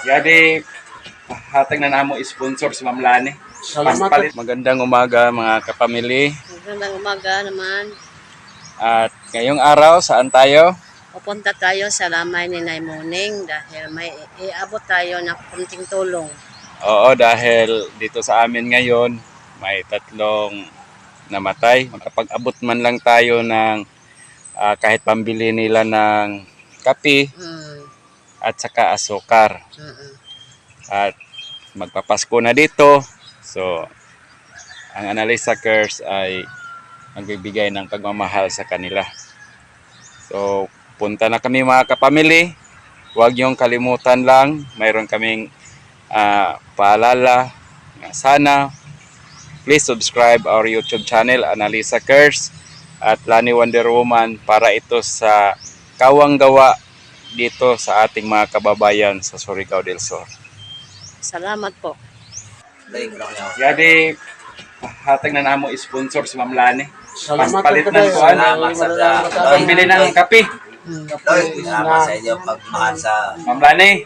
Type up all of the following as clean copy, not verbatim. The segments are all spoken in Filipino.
Jadi, hatag na namo sponsor si Ma'am Lani. Salamat. Magandang umaga mga kapamilya. Magandang umaga naman. At ngayong araw, saan tayo? Pupunta tayo sa lamay ni Nay Muning dahil may iabot tayo ng kunting tulong. Oo, dahil dito sa amin ngayon, may 3 namatay. Makapag-abot man lang tayo ng kahit pambili nila ng kape at saka asukar. At magpapasko na dito. So, ang Analisa Cares ay magbibigay ng pagmamahal sa kanila. So, punta na kami mga kapamilya. Huwag niyong kalimutan lang. Mayroon kaming paalala. Sana, please subscribe our YouTube channel, Analisa Cares at Lani Wonder Woman para ito sa kawang gawa dito sa ating mga kababayan sa Surigao del Sur. Salamat po. Jadi, hatag na namo sponsor si Ma'am Lani. Salamat Palit po ng kuan. Pambili ng kape. Salamat sa inyo pagmahal sa Ma'am Lani,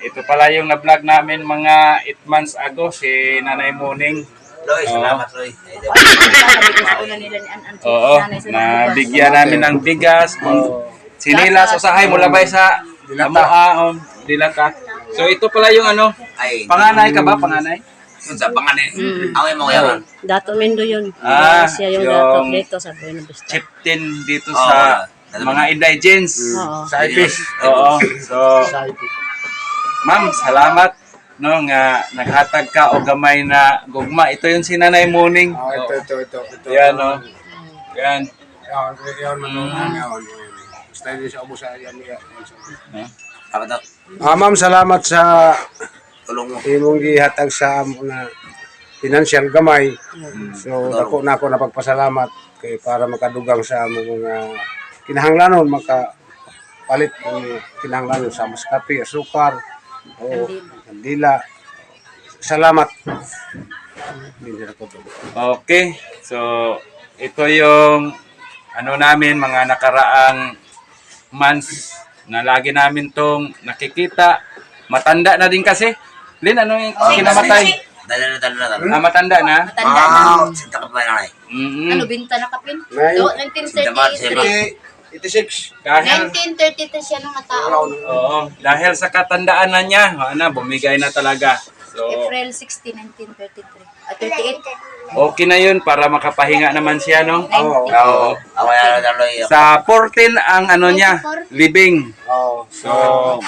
ito pala yung na-vlog namin mga 8 months ago, si Nanay Muning. Loy. Salamat, Loy. Oo, nabigyan namin ng bigas, sinilas, usahay mula ba sa Lamuaon, Dilata. So ito pala yung ano, Ay, panganay ka ba? Panganay? yun sa panganin. Away mo yaman. Dato Mindo yun. Siya yung yung dato dito sa Buena Vista. chieftain dito sa mga indigents. Oo. Sa ipis. Oo. So, Sa ipis. ma'am, salamat no nga naghatag ka o gamay na gugma. Ito yung si Nanay Muning. Ito. Yan no. Yan. Yan, manungan yan. Basta hindi siya ubusa yan. Salamat. Ma'am, salamat sa Tulong mo. imong gihatag sa amo na pinansyang gamay. So, dako na ako napagpasalamat kay para makadugang sa amo mga kinahanglanon, makapalit ng kinahanglanon sa mas kape, asukar, o kandila. Salamat. Hindi na ko to. Okay. So, ito yung ano namin mga nakaraang months na lagi namin tong nakikita. Matanda na din kasi. Lin, ano yung kinamatay? Dala na. Matanda na? Matanda na. Sinta ka ba na Ano, binta na kapin? Nine- Do, 1933. 86. Dahil, 1933 siya nung natao. oo, dahil sa katandaan na niya, bumigay na talaga. So, April 16, 1933. 38. okay na yun para makapahinga naman siya, no? Oo. Oo. Away na Loy. Sa 14 ang ano niya, living. Oo. So,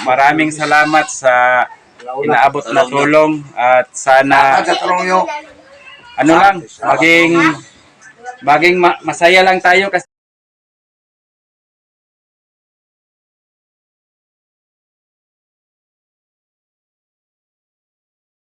maraming salamat sa inaabot na tulong at sana ano lang, maging masaya lang tayo kasi